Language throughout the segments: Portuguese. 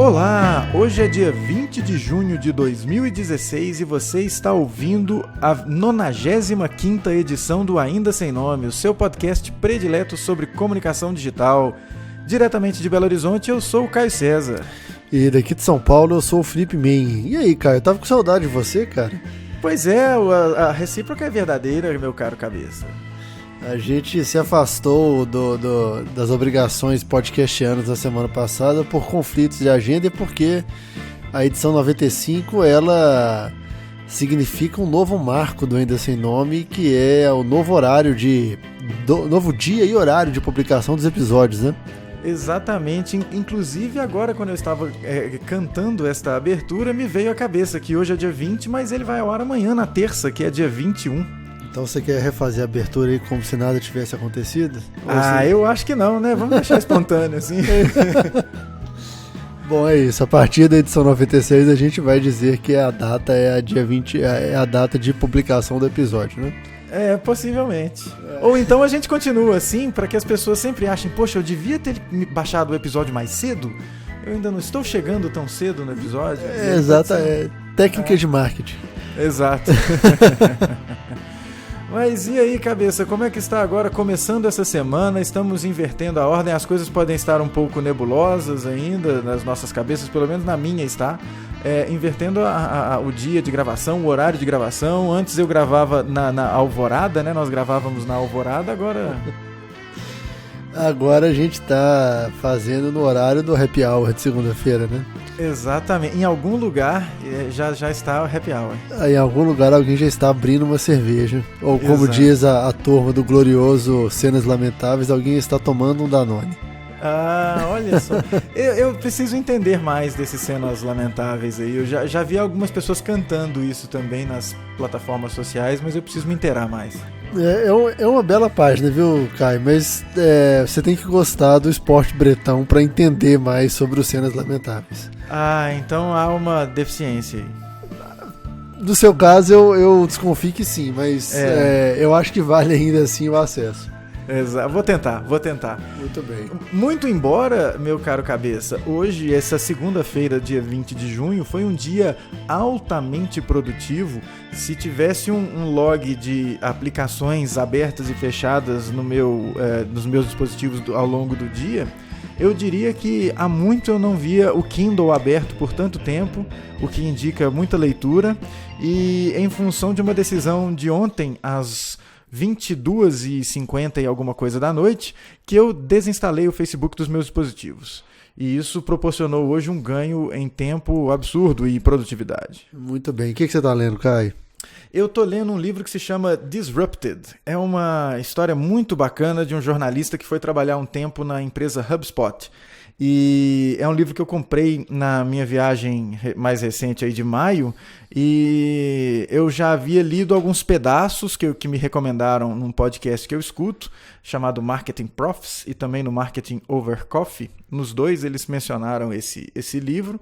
Olá, hoje é dia 20 de junho de 2016 e você está ouvindo a 95ª edição do Ainda Sem Nome, o seu podcast predileto sobre comunicação digital. Diretamente de Belo Horizonte, eu sou o Caio César. E daqui de São Paulo, eu sou o Felipe Men. E aí, Caio, eu tava com saudade de você, cara. Pois é, a recíproca é verdadeira, meu caro cabeça. A gente se afastou das obrigações podcastianas na semana passada por conflitos de agenda e porque a edição 95, ela significa um novo marco do Ainda Sem Nome, que é o novo horário novo dia e horário de publicação dos episódios, né? Exatamente, inclusive agora quando eu estava cantando esta abertura, me veio à cabeça que hoje é dia 20, mas ele vai ao ar amanhã, na terça, que é dia 21. Então você quer refazer a abertura aí como se nada tivesse acontecido? Eu acho que não, né? Vamos deixar espontâneo assim. Bom, é isso. A partir da edição 96 a gente vai dizer que a data é a dia 20, é a data de publicação do episódio, né? Possivelmente. Ou então a gente continua assim, para que as pessoas sempre achem, poxa, eu devia ter baixado o episódio mais cedo? Eu ainda não estou chegando tão cedo no episódio. Exato, técnica de marketing. Exato. Mas e aí, cabeça, como é que está agora começando essa semana? Estamos invertendo a ordem, as coisas podem estar um pouco nebulosas ainda nas nossas cabeças, pelo menos na minha está. Invertendo o dia de gravação, o horário de gravação. Antes eu gravava na Alvorada, né? Nós gravávamos na Alvorada, agora... Agora a gente tá fazendo no horário do happy hour de segunda-feira, né? Exatamente. Em algum lugar já está o happy hour. Em algum lugar alguém já está abrindo uma cerveja. Ou como diz a turma do glorioso Cenas Lamentáveis, alguém está tomando um Danone. Ah, olha só. Eu preciso entender mais desses Cenas Lamentáveis aí. Eu já vi algumas pessoas cantando isso também nas plataformas sociais, mas eu preciso me inteirar mais. É uma bela página, viu, Caio? Mas você tem que gostar do esporte bretão para entender mais sobre os Cenas Lamentáveis. Ah, então há uma deficiência aí. No seu caso, eu desconfio que sim, mas eu acho que vale ainda assim o acesso. Exato. Vou tentar. Muito bem. Muito embora, meu caro cabeça, hoje, essa segunda-feira, dia 20 de junho, foi um dia altamente produtivo. Se tivesse um log de aplicações abertas e fechadas nos meus dispositivos ao longo do dia, eu diria que há muito eu não via o Kindle aberto por tanto tempo, o que indica muita leitura, e em função de uma decisão de ontem, às 22h50 e alguma coisa da noite, que eu desinstalei o Facebook dos meus dispositivos. E isso proporcionou hoje um ganho em tempo absurdo e produtividade. Muito bem. O que você está lendo, Caio? Eu estou lendo um livro que se chama Disrupted. É uma história muito bacana de um jornalista que foi trabalhar um tempo na empresa HubSpot. E é um livro que eu comprei na minha viagem mais recente aí de maio, e eu já havia lido alguns pedaços que me recomendaram num podcast que eu escuto, chamado Marketing Profs, e também no Marketing Over Coffee. Nos dois eles mencionaram esse livro,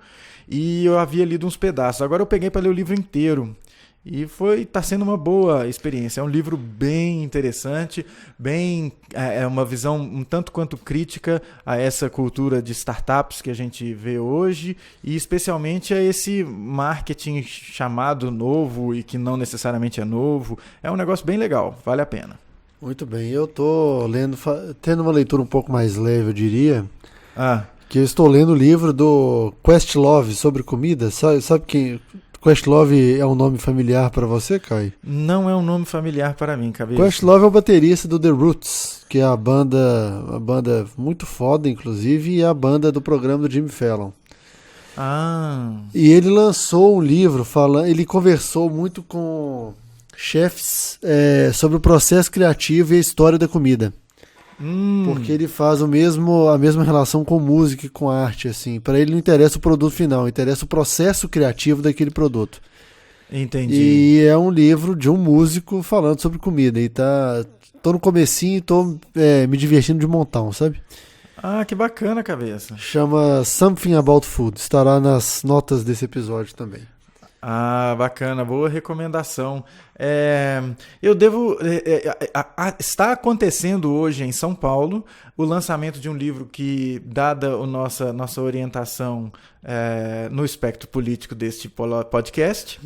e eu havia lido uns pedaços. Agora eu peguei para ler o livro inteiro. E tá sendo uma boa experiência. É um livro bem interessante, é uma visão um tanto quanto crítica a essa cultura de startups que a gente vê hoje, e especialmente a esse marketing chamado novo e que não necessariamente é novo. É um negócio bem legal, vale a pena. Muito bem, eu tô lendo, tendo uma leitura um pouco mais leve, eu diria. Que eu estou lendo o livro do Questlove sobre comida. Sabe quem... Questlove é um nome familiar para você, Caio? Não é um nome familiar para mim, cabeça. Questlove é o baterista do The Roots, que é a banda muito foda, inclusive, e é a banda do programa do Jimmy Fallon. E ele lançou um livro ele conversou muito com chefes sobre o processo criativo e a história da comida. Porque ele faz a mesma relação com música e com arte, assim. Para ele não interessa o produto final, interessa o processo criativo daquele produto. Entendi. E é um livro de um músico falando sobre comida. E tô no comecinho e tô me divertindo de montão, sabe? Ah, que bacana, cabeça. Chama Something About Food. Estará nas notas desse episódio também. Ah, bacana, boa recomendação. Eu devo. Está acontecendo hoje em São Paulo o lançamento de um livro que, dada a nossa orientação no espectro político deste podcast,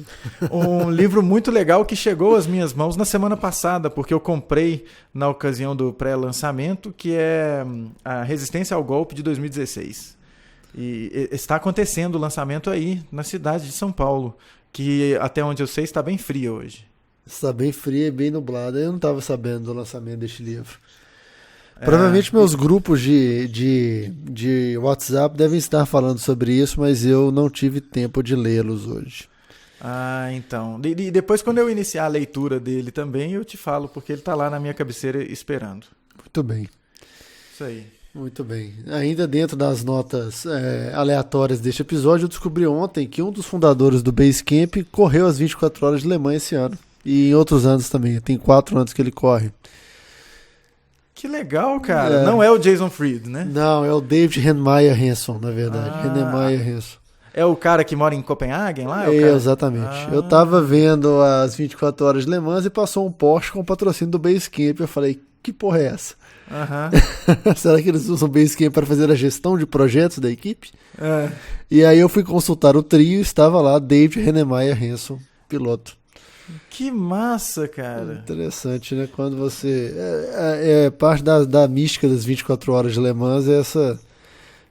um livro muito legal que chegou às minhas mãos na semana passada, porque eu comprei na ocasião do pré-lançamento, que é A Resistência ao Golpe de 2016. E está acontecendo o lançamento aí na cidade de São Paulo, que até onde eu sei está bem fria hoje. Está bem fria e bem nublada. Eu não estava sabendo do lançamento deste livro. Provavelmente meus grupos de WhatsApp devem estar falando sobre isso, mas eu não tive tempo de lê-los hoje. Ah, então. E depois, quando eu iniciar a leitura dele também, eu te falo, porque ele está lá na minha cabeceira esperando. Muito bem. Isso aí. Muito bem. Ainda dentro das notas aleatórias deste episódio, eu descobri ontem que um dos fundadores do Basecamp correu as 24 horas de Le Mans esse ano. E em outros anos também. Tem 4 anos que ele corre. Que legal, cara. Não é o Jason Fried, né? Não, é o David Renmeyer Hanson, na verdade. Renmeyer Hanson. É o cara que mora em Copenhagen lá? Exatamente. Eu tava vendo as 24 horas de Le Mans e passou um Porsche com o patrocínio do Basecamp. Eu falei, que porra é essa? Será que eles usam o Basecamp para fazer a gestão de projetos da equipe? E aí eu fui consultar o trio e estava lá David Renmeyer Hanson, piloto. Que massa, cara. Interessante, né? Quando você... parte da mística das 24 horas de Le Mans,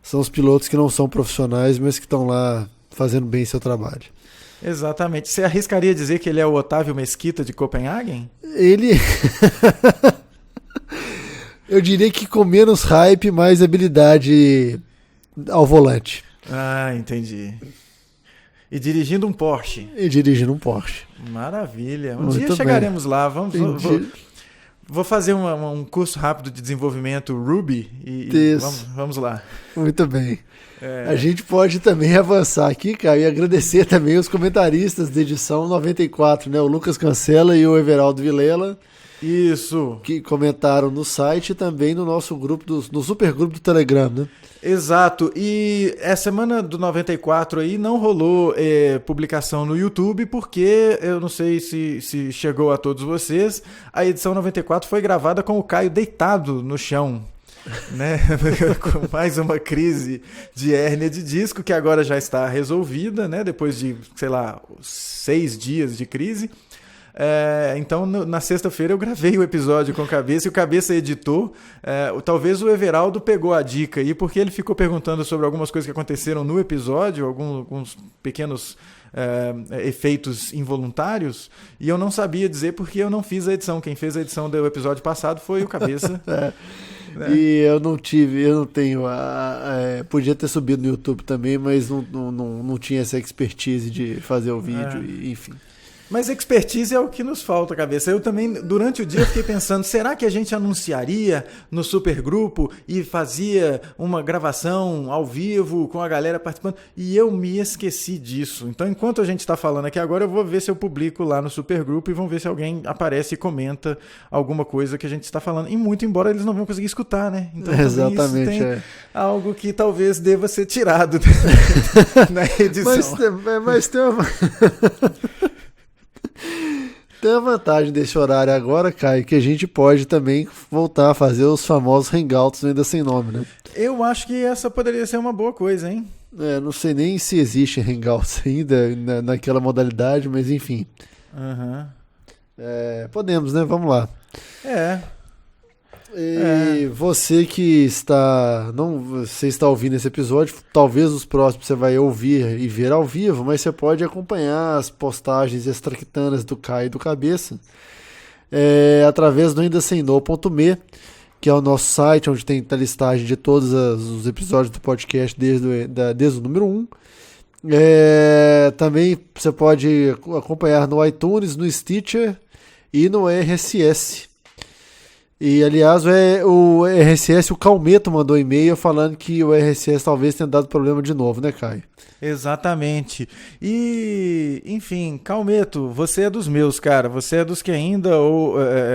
são os pilotos que não são profissionais, mas que estão lá fazendo bem seu trabalho. Exatamente. Você arriscaria dizer que ele é o Otávio Mesquita de Copenhagen? Ele... Eu diria que com menos hype, mais habilidade ao volante. Ah, entendi. E dirigindo um Porsche. Maravilha. Um dia chegaremos lá. Vou fazer um curso rápido de desenvolvimento Ruby e vamos lá. Muito bem. A gente pode também avançar aqui, cara, e agradecer também os comentaristas da edição 94, né? O Lucas Cancela e o Everaldo Vilela. Isso. Que comentaram no site e também no nosso grupo, no super grupo do Telegram, né? Exato. E a semana do 94 aí não rolou publicação no YouTube, porque eu não sei se chegou a todos vocês, a edição 94 foi gravada com o Caio deitado no chão, né? Com mais uma crise de hérnia de disco, que agora já está resolvida, né? Depois de, 6 dias de crise. Então na sexta-feira eu gravei o episódio com o Cabeça e o Cabeça editou. Talvez o Everaldo pegou a dica aí, porque ele ficou perguntando sobre algumas coisas que aconteceram no episódio, alguns pequenos efeitos involuntários, e eu não sabia dizer porque eu não fiz a edição. Quem fez a edição do episódio passado foi o Cabeça. E eu não tenho podia ter subido no YouTube também, mas não tinha essa expertise de fazer o vídeo, enfim. Mas expertise é o que nos falta, Cabeça. Eu também, durante o dia, fiquei pensando, será que a gente anunciaria no supergrupo e fazia uma gravação ao vivo com a galera participando? E eu me esqueci disso. Então, enquanto a gente está falando aqui agora, eu vou ver se eu publico lá no supergrupo e vamos ver se alguém aparece e comenta alguma coisa que a gente está falando. E muito embora eles não vão conseguir escutar, né? Então, exatamente, isso tem algo que talvez deva ser tirado na edição. Mas tem uma... Tem a vantagem desse horário agora, Caio, que a gente pode também voltar a fazer os famosos hangouts ainda sem nome, né? Eu acho que essa poderia ser uma boa coisa, hein? Não sei nem se existe hangouts ainda naquela modalidade, mas enfim. Podemos, né? Vamos lá. E você que você está ouvindo esse episódio, talvez os próximos você vai ouvir e ver ao vivo, mas você pode acompanhar as postagens extraquitanas do Caio e do Cabeça através do aindasemno.me, que é o nosso site onde tem a listagem de todos os episódios do podcast desde o número 1. Também você pode acompanhar no iTunes, no Stitcher e no RSS. E, aliás, o RSS, o Calmeto mandou e-mail falando que o RSS talvez tenha dado problema de novo, né, Caio? Exatamente. E, enfim, Calmeto, você é dos meus, cara. Você é dos que ainda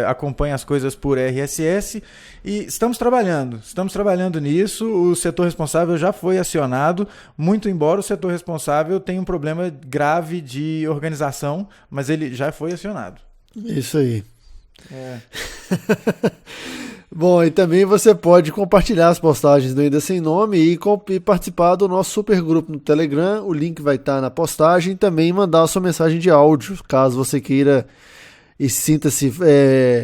acompanha as coisas por RSS. E estamos trabalhando nisso. O setor responsável já foi acionado, muito embora o setor responsável tenha um problema grave de organização, mas ele já foi acionado. Isso aí. Bom, e também você pode compartilhar as postagens do Ainda Sem Nome e participar do nosso super grupo no Telegram. O link vai estar na postagem. Também mandar a sua mensagem de áudio, caso você queira e sinta-se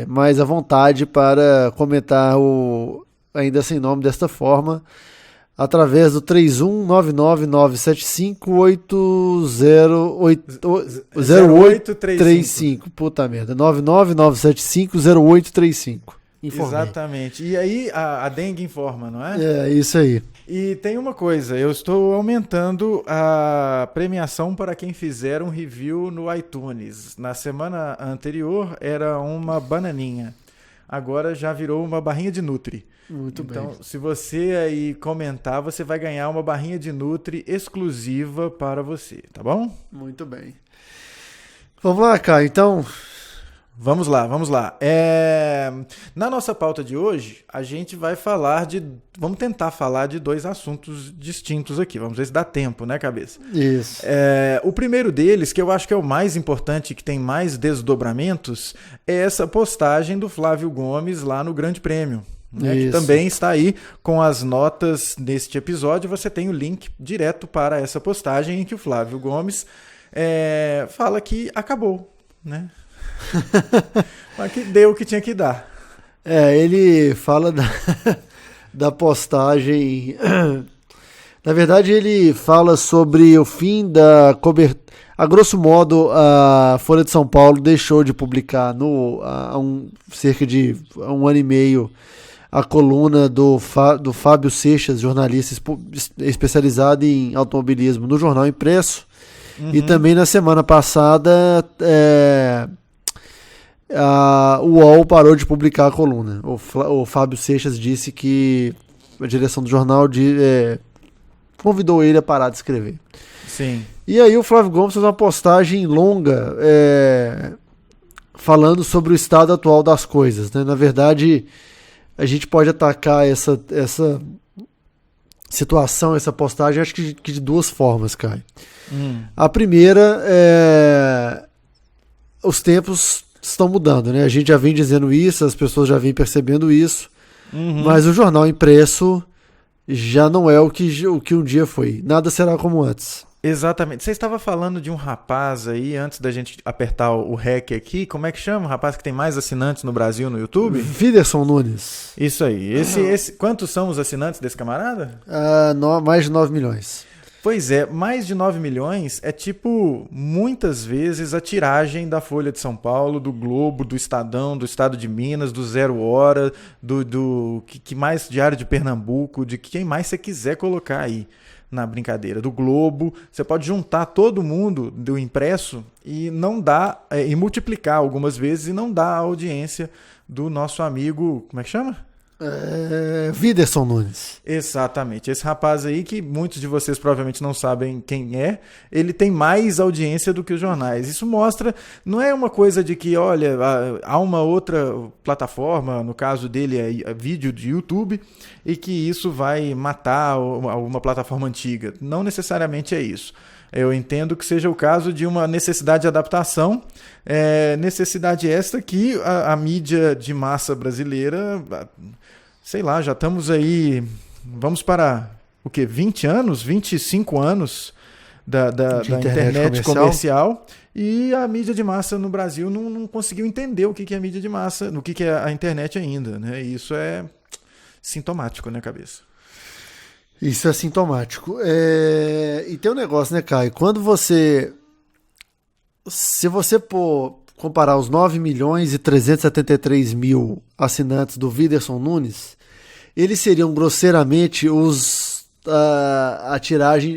mais à vontade para comentar o Ainda Sem Nome desta forma, através do 31999750835. Puta merda, 999750835. Informei. Exatamente. E aí a Dengue informa, não é? É, isso aí. E tem uma coisa, eu estou aumentando a premiação para quem fizer um review no iTunes. Na semana anterior era uma bananinha, agora já virou uma barrinha de Nutri. Muito bem. Então, se você aí comentar, você vai ganhar uma barrinha de Nutri exclusiva para você, tá bom? Muito bem. Vamos lá, Caio, então... Vamos lá. Na nossa pauta de hoje, a gente vai vamos tentar falar de dois assuntos distintos aqui. Vamos ver se dá tempo, né, cabeça? Isso. O primeiro deles, que eu acho que é o mais importante, que tem mais desdobramentos, é essa postagem do Flávio Gomes lá no Grande Prêmio. Né, que também está aí com as notas deste episódio. Você tem o link direto para essa postagem em que o Flávio Gomes fala que acabou, né? Mas que deu o que tinha que dar. Ele fala da postagem. Na verdade, ele fala sobre o fim da cobertura. A grosso modo, a Folha de São Paulo deixou de publicar há cerca de um ano e meio a coluna do Fábio Seixas, jornalista especializado em automobilismo, no Jornal Impresso. Uhum. E também na semana passada o UOL parou de publicar a coluna. O Fábio Seixas disse que a direção do jornal convidou ele a parar de escrever. Sim. E aí o Flávio Gomes fez uma postagem longa falando sobre o estado atual das coisas, né? Na verdade, a gente pode atacar essa situação, essa postagem, acho que de duas formas, Caio. A primeira os tempos estão mudando, né? A gente já vem dizendo isso, as pessoas já vêm percebendo isso, mas o jornal impresso já não é o que um dia foi. Nada será como antes. Exatamente. Você estava falando de um rapaz aí, antes da gente apertar o REC aqui, como é que chama? O rapaz que tem mais assinantes no Brasil no YouTube? Whindersson Nunes. Isso aí. Quantos são os assinantes desse camarada? Mais de 9 milhões. Pois é, mais de 9 milhões é tipo, muitas vezes, a tiragem da Folha de São Paulo, do Globo, do Estadão, do Estado de Minas, do Zero Hora, do que mais Diário de Pernambuco, de quem mais você quiser colocar aí na brincadeira. Do Globo, você pode juntar todo mundo do impresso e não dá, e multiplicar algumas vezes e não dá a audiência do nosso amigo, como é que chama? Whindersson Nunes. Exatamente. Esse rapaz aí, que muitos de vocês provavelmente não sabem quem é, ele tem mais audiência do que os jornais. Isso mostra, não é uma coisa de que, olha, há uma outra plataforma, no caso dele é vídeo de YouTube, e que isso vai matar uma plataforma antiga. Não necessariamente é isso. Eu entendo que seja o caso de uma necessidade de adaptação, necessidade esta que a mídia de massa brasileira, sei lá, já estamos aí, vamos para o quê? 20 anos, 25 anos da internet comercial, e a mídia de massa no Brasil não conseguiu entender o que é mídia de massa, o que é a internet ainda, né? E isso é sintomático, né, cabeça? Isso é sintomático. E tem um negócio, né, Caio? Se você comparar os 9 milhões e 373 mil assinantes do Whindersson Nunes, eles seriam grosseiramente a tiragem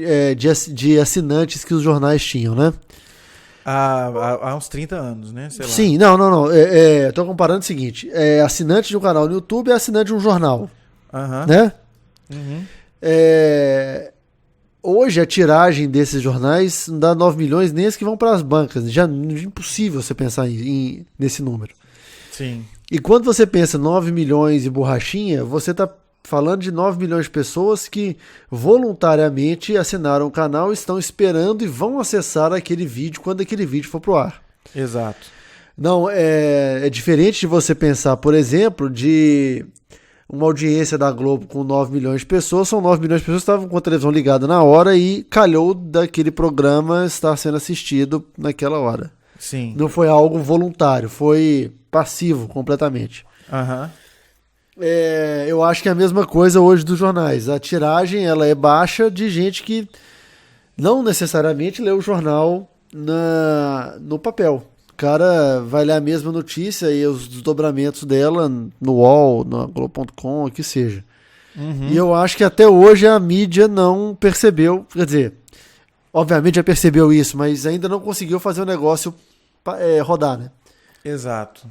de assinantes que os jornais tinham, né? Há uns 30 anos, né? Sei lá. Sim, não. Tô comparando o seguinte: assinante de um canal no YouTube é assinante de um jornal. Né? Uhum. Hoje a tiragem desses jornais não dá 9 milhões nem as que vão para as bancas. Já é impossível você pensar nesse número. Sim. E quando você pensa 9 milhões e borrachinha, você está falando de 9 milhões de pessoas que voluntariamente assinaram o canal, estão esperando e vão acessar aquele vídeo quando aquele vídeo for pro ar. Exato. Não, é diferente de você pensar, por exemplo, de uma audiência da Globo com 9 milhões de pessoas, são 9 milhões de pessoas que estavam com a televisão ligada na hora e calhou daquele programa estar sendo assistido naquela hora. Sim. Não foi algo voluntário, foi passivo completamente. Aham. Eu acho que é a mesma coisa hoje dos jornais. A tiragem ela é baixa de gente que não necessariamente lê o jornal no papel. O cara vai ler a mesma notícia e os desdobramentos dela no UOL, na Globo.com, o que seja. Uhum. E eu acho que até hoje a mídia não percebeu, quer dizer, obviamente já percebeu isso, mas ainda não conseguiu fazer o negócio rodar, né? Exato.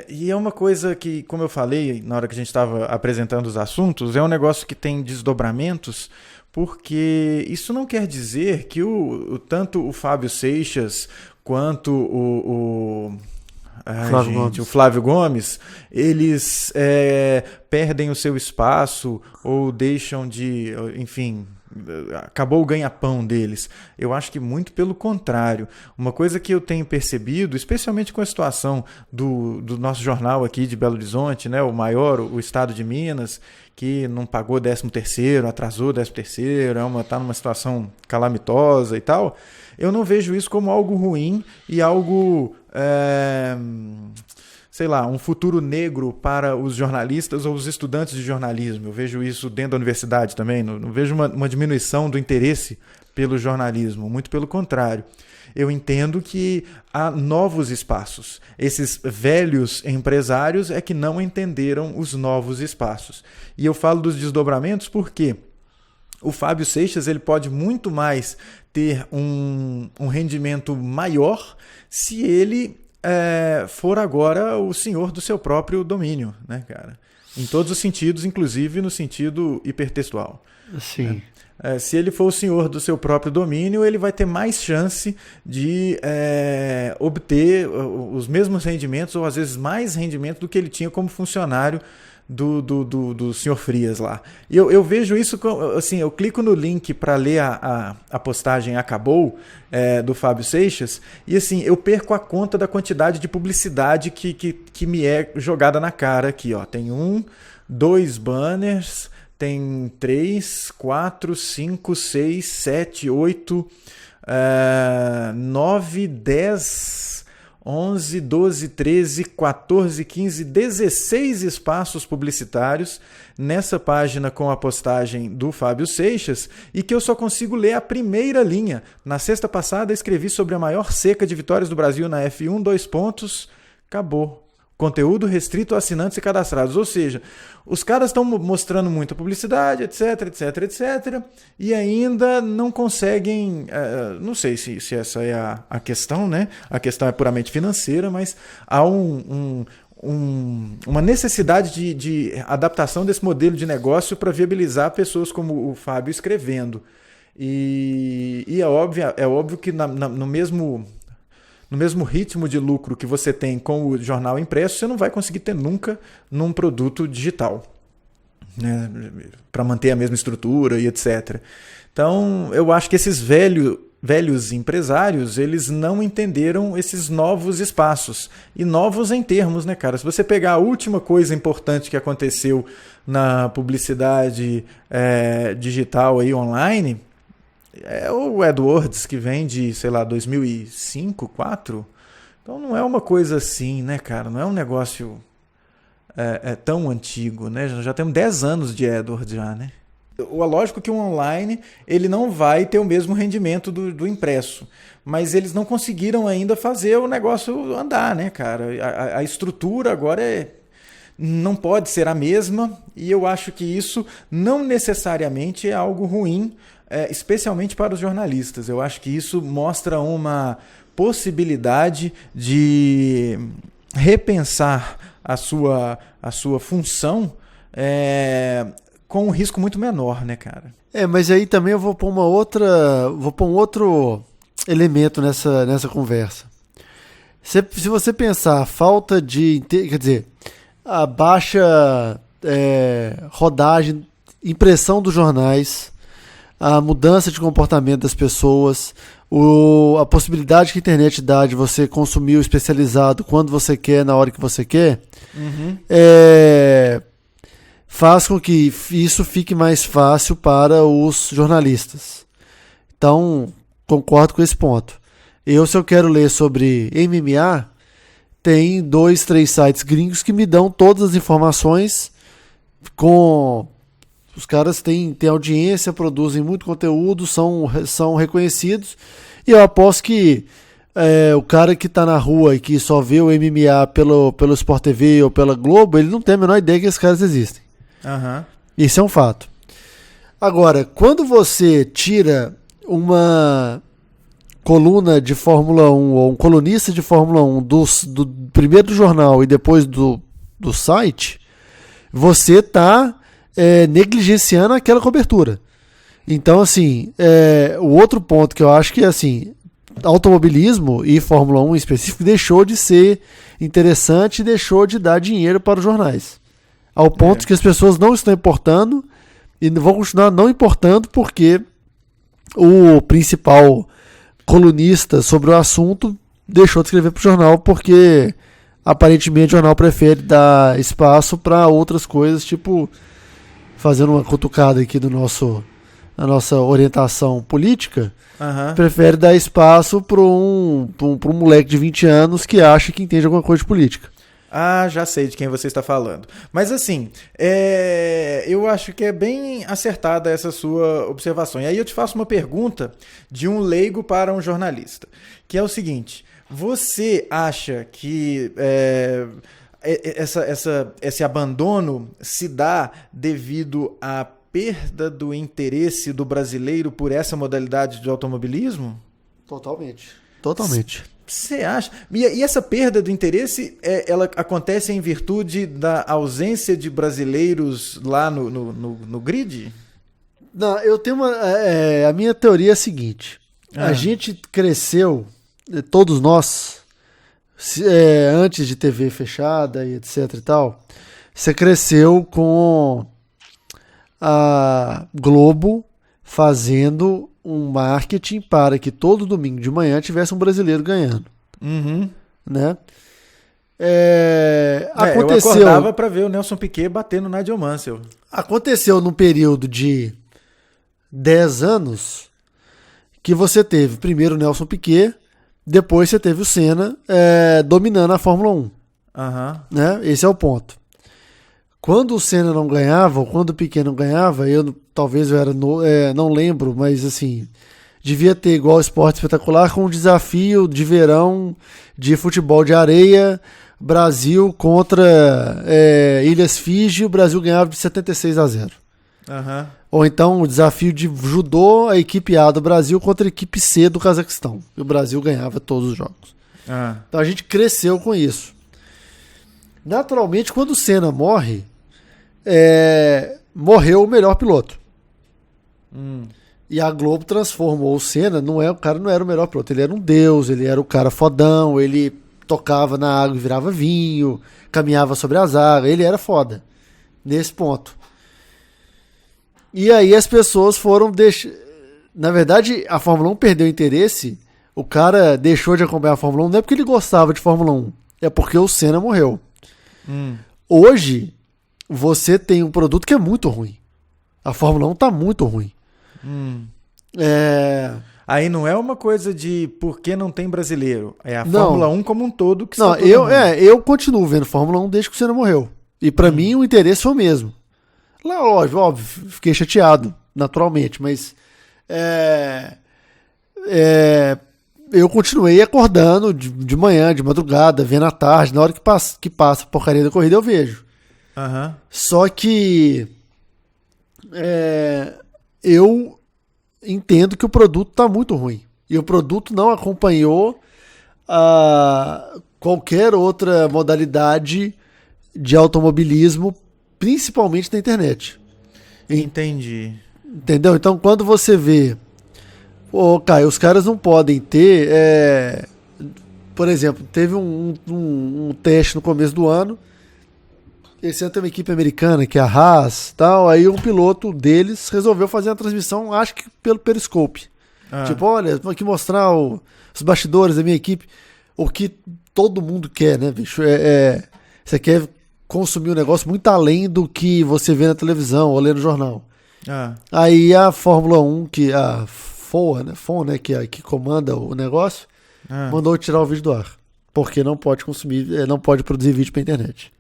E é uma coisa que, como eu falei na hora que a gente estava apresentando os assuntos, é um negócio que tem desdobramentos, porque isso não quer dizer que tanto o Fábio Seixas quanto o Flávio Gomes, eles perdem o seu espaço ou deixam de, enfim, acabou o ganha-pão deles. Eu acho que muito pelo contrário. Uma coisa que eu tenho percebido, especialmente com a situação do nosso jornal aqui de Belo Horizonte, né, o maior, o estado de Minas, que não pagou 13º, atrasou 13º, está numa situação calamitosa e tal, eu não vejo isso como algo ruim e algo... sei lá, um futuro negro para os jornalistas ou os estudantes de jornalismo. Eu vejo isso dentro da universidade também, não vejo uma diminuição do interesse pelo jornalismo, muito pelo contrário. Eu entendo que há novos espaços. Esses velhos empresários é que não entenderam os novos espaços. E eu falo dos desdobramentos porque o Fábio Seixas ele pode muito mais ter um rendimento maior se ele for agora o senhor do seu próprio domínio, né, cara? Em todos os sentidos, inclusive no sentido hipertextual. Sim. Se ele for o senhor do seu próprio domínio, ele vai ter mais chance de obter os mesmos rendimentos ou às vezes mais rendimentos do que ele tinha como funcionário do senhor Frias lá. E eu vejo isso, assim, eu clico no link para ler a postagem Acabou, do Fábio Seixas, e assim, eu perco a conta da quantidade de publicidade que me é jogada na cara aqui, ó. Tem 2 banners, tem 3, 4, 5, 6, 7, 8, 9, 10... 11, 12, 13, 14, 15, 16 espaços publicitários nessa página com a postagem do Fábio Seixas e que eu só consigo ler a primeira linha. Na sexta passada escrevi sobre a maior seca de vitórias do Brasil na F1, 2 pontos, acabou. Conteúdo restrito a assinantes e cadastrados. Ou seja, os caras estão mostrando muita publicidade, etc, e ainda não conseguem... não sei se essa é a questão, né? A questão é puramente financeira, mas há uma necessidade de adaptação desse modelo de negócio para viabilizar pessoas como o Fábio escrevendo. E é óbvio que no mesmo ritmo de lucro que você tem com o jornal impresso, você não vai conseguir ter nunca num produto digital, né? Para manter a mesma estrutura e etc. Então, eu acho que esses velhos empresários, eles não entenderam esses novos espaços. E novos em termos, né, cara? Se você pegar a última coisa importante que aconteceu na publicidade digital aí online... é o AdWords, que vem de, sei lá, 2005, 2004. Então não é uma coisa assim, né, cara? Não é um negócio tão antigo, né? Já temos 10 anos de AdWords já, né? É lógico que o online ele não vai ter o mesmo rendimento do impresso, mas eles não conseguiram ainda fazer o negócio andar, né, cara? A estrutura agora não pode ser a mesma, e eu acho que isso não necessariamente é algo ruim especialmente para os jornalistas. Eu acho que isso mostra uma possibilidade de repensar a sua função com um risco muito menor, né, cara? Mas aí também eu vou pôr um outro elemento nessa conversa. Se você pensar a falta de, quer dizer, a baixa rodagem, impressão dos jornais, a mudança de comportamento das pessoas, a possibilidade que a internet dá de você consumir o especializado quando você quer, na hora que você quer, faz com que isso fique mais fácil para os jornalistas. Então, concordo com esse ponto. Se eu quero ler sobre MMA, tem 2, 3 sites gringos que me dão todas as informações. Os caras têm audiência, produzem muito conteúdo, são reconhecidos. E eu aposto que o cara que está na rua e que só vê o MMA pelo Sport TV ou pela Globo, ele não tem a menor ideia que esses caras existem. Isso é um fato. Agora, quando você tira uma coluna de Fórmula 1 ou um colunista de Fórmula 1 do primeiro do jornal e depois do site, você está negligenciando aquela cobertura. Então, assim, o outro ponto que eu acho que, assim, automobilismo e Fórmula 1 em específico deixou de ser interessante e deixou de dar dinheiro para os jornais. Ao ponto que as pessoas não estão importando e vão continuar não importando porque o principal colunista sobre o assunto deixou de escrever para o jornal porque aparentemente o jornal prefere dar espaço para outras coisas, tipo, fazendo uma cutucada aqui da nossa orientação política, prefere dar espaço para um moleque de 20 anos que acha que entende alguma coisa de política. Já sei de quem você está falando. Mas assim, eu acho que é bem acertada essa sua observação. E aí eu te faço uma pergunta de um leigo para um jornalista, que é o seguinte: você acha que esse abandono se dá devido à perda do interesse do brasileiro por essa modalidade de automobilismo? Totalmente. Você acha? E essa perda do interesse, ela acontece em virtude da ausência de brasileiros lá no grid? Não, eu tenho a minha teoria é a seguinte. A gente cresceu, todos nós, antes de TV fechada e etc e tal, você cresceu com a Globo fazendo um marketing para que todo domingo de manhã tivesse um brasileiro ganhando. Né? Aconteceu, eu acordava para ver o Nelson Piquet batendo na Nigel Mansell. Aconteceu num período de 10 anos que você teve primeiro o Nelson Piquet, depois você teve o Senna dominando a Fórmula 1. Né? Esse é o ponto. Quando o Senna não ganhava, ou quando o Piquet não ganhava, talvez eu não lembro, mas assim, devia ter igual Esporte Espetacular com um desafio de verão de futebol de areia, Brasil contra Ilhas Fiji, o Brasil ganhava de 76-0. Ou então o desafio de judô, a equipe A do Brasil contra a equipe C do Cazaquistão. E o Brasil ganhava todos os jogos. Então a gente cresceu com isso. Naturalmente, quando o Senna morre, morreu o melhor piloto. E a Globo transformou o Senna, o cara não era o melhor piloto, ele era um deus, ele era o cara fodão, ele tocava na água e virava vinho, caminhava sobre as águas, ele era foda, nesse ponto. E aí as pessoas foram na verdade, a Fórmula 1 perdeu interesse, o cara deixou de acompanhar a Fórmula 1, não é porque ele gostava de Fórmula 1, é porque o Senna morreu. Hoje, você tem um produto que é muito ruim. A Fórmula 1 tá muito ruim. Aí não é uma coisa de por que não tem brasileiro. É a Fórmula 1 como um todo que está eu continuo vendo Fórmula 1 desde que o Senna morreu. E pra mim o interesse foi o mesmo. Lá, óbvio, fiquei chateado, naturalmente, mas eu continuei acordando de manhã, de madrugada, vendo à tarde, na hora que passa a porcaria da corrida eu vejo. Só que eu entendo que o produto está muito ruim. E o produto não acompanhou qualquer outra modalidade de automobilismo, principalmente na internet. Entendi. Entendeu? Então, quando você vê... Caio, os caras não podem ter... por exemplo, teve um teste no começo do ano. Esse ano tem uma equipe americana, que é a Haas, tal. Aí um piloto deles resolveu fazer uma transmissão, acho que pelo Periscope. Tipo, olha, vou aqui mostrar os bastidores da minha equipe. O que todo mundo quer, né, bicho? Você quer consumir um negócio muito além do que você vê na televisão ou lê no jornal. Aí a Fórmula 1, a FOA, né, que comanda o negócio, mandou tirar o vídeo do ar. Porque não pode consumir, não pode produzir vídeo pra internet.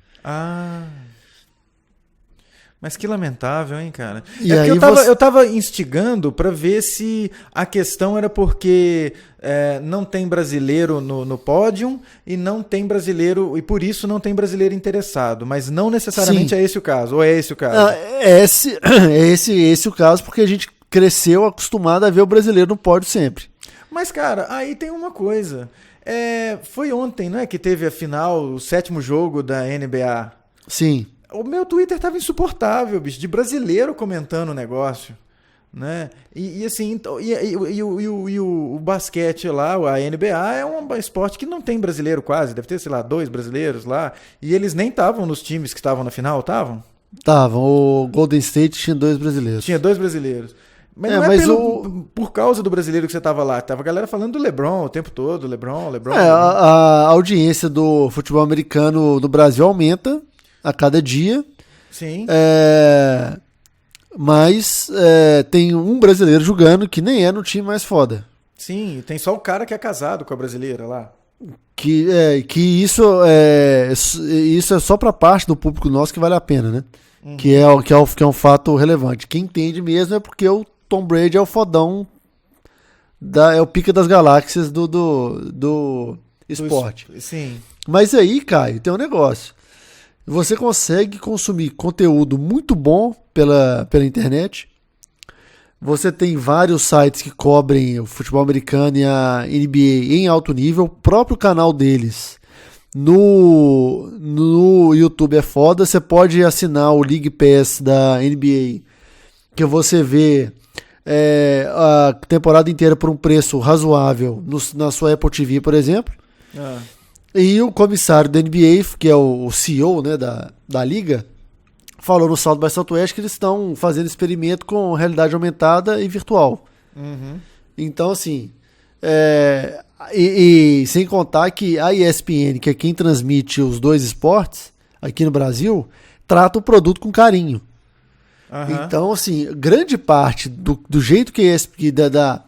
Mas que lamentável, hein, cara? E aí eu tava instigando para ver se a questão era porque não tem brasileiro no pódio e não tem brasileiro, e por isso não tem brasileiro interessado, mas não necessariamente Sim. é esse o caso, ou é esse o caso? Esse o caso, porque a gente cresceu acostumado a ver o brasileiro no pódio sempre. Mas, cara, aí tem uma coisa. Foi ontem, não é, que teve a final, o 7º jogo da NBA? Sim. O meu Twitter tava insuportável, bicho, de brasileiro comentando o negócio, né? E assim, o basquete lá, a NBA, é um esporte que não tem brasileiro quase, deve ter, sei lá, 2 brasileiros lá, e eles nem estavam nos times que estavam na final, estavam? Estavam, o Golden State tinha 2 brasileiros. Tinha 2 brasileiros. Mas não é por causa do brasileiro que você tava lá, tava a galera falando do LeBron o tempo todo, LeBron. A audiência do futebol americano no Brasil aumenta a cada dia. Sim. Mas tem um brasileiro jogando que nem é no time mais foda. Sim, tem só o cara que é casado com a brasileira lá. Que isso é só pra parte do público nosso que vale a pena, né? Uhum. Que é um fato relevante. Quem entende mesmo é porque o Tom Brady é o fodão, é o pica das galáxias do esporte. Sim. Mas aí, Caio, tem um negócio. Você consegue consumir conteúdo muito bom pela internet. Você tem vários sites que cobrem o futebol americano e a NBA em alto nível. O próprio canal deles no YouTube é foda. Você pode assinar o League Pass da NBA, que você vê a temporada inteira por um preço razoável na sua Apple TV, por exemplo. E o comissário da NBA, que é o CEO, né, da liga, falou no South by Southwest que eles estão fazendo experimento com realidade aumentada e virtual. Uhum. Então, assim, e sem contar que a ESPN, que é quem transmite os 2 esportes aqui no Brasil, trata o produto com carinho. Uhum. Então, assim, grande parte do jeito que da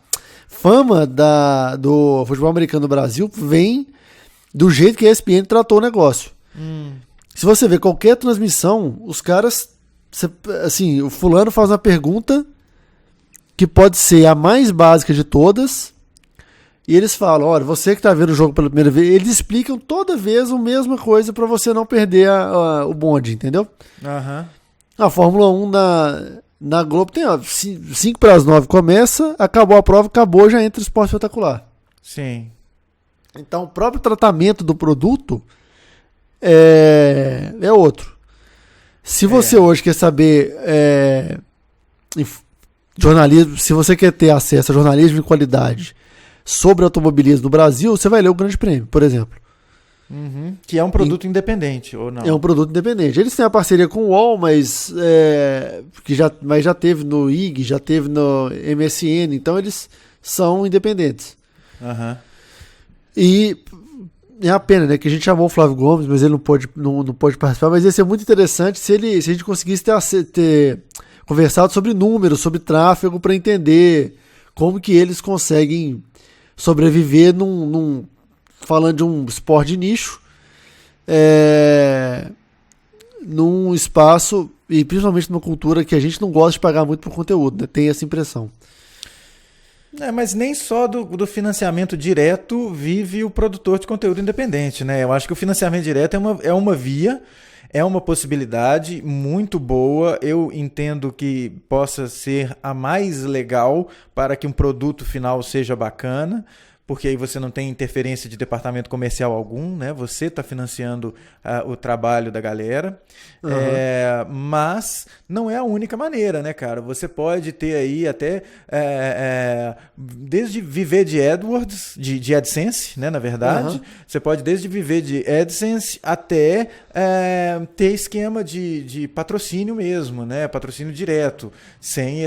fama do futebol americano no Brasil vem do jeito que a ESPN tratou o negócio. Se você ver qualquer transmissão, os caras, assim, o fulano faz uma pergunta que pode ser a mais básica de todas, e eles falam, olha, você que está vendo o jogo pela primeira vez, eles explicam toda vez a mesma coisa para você não perder o bonde, entendeu? Uhum. A Fórmula 1 na Globo tem 8:55 começa, acabou a prova, acabou, já entra o esporte espetacular. Sim. Então, o próprio tratamento do produto é outro. Se você hoje quer saber jornalismo, se você quer ter acesso a jornalismo de qualidade sobre automobilismo no Brasil, você vai ler o Grande Prêmio, por exemplo. Uhum. Que é um produto independente, ou não? É um produto independente. Eles têm a parceria com o UOL, mas já teve no IG, já teve no MSN, então eles são independentes. Aham. E é a pena, né, que a gente chamou o Flávio Gomes, mas ele não pôde participar, mas ia ser muito interessante se a gente conseguisse ter conversado sobre números, sobre tráfego, para entender como que eles conseguem sobreviver falando de um esporte de nicho, num espaço, e principalmente numa cultura que a gente não gosta de pagar muito por conteúdo, né? Tem essa impressão. Mas nem só do financiamento direto vive o produtor de conteúdo independente, né? Eu acho que o financiamento direto é uma via, é uma possibilidade muito boa. Eu entendo que possa ser a mais legal para que um produto final seja bacana, porque aí você não tem interferência de departamento comercial algum, né? Você está financiando o trabalho da galera. Uhum. Mas não é a única maneira, né, cara? Você pode ter aí até desde viver de AdWords, de AdSense, né, na verdade. Uhum. Você pode desde viver de AdSense até ter esquema de patrocínio mesmo, né? Patrocínio direto, sem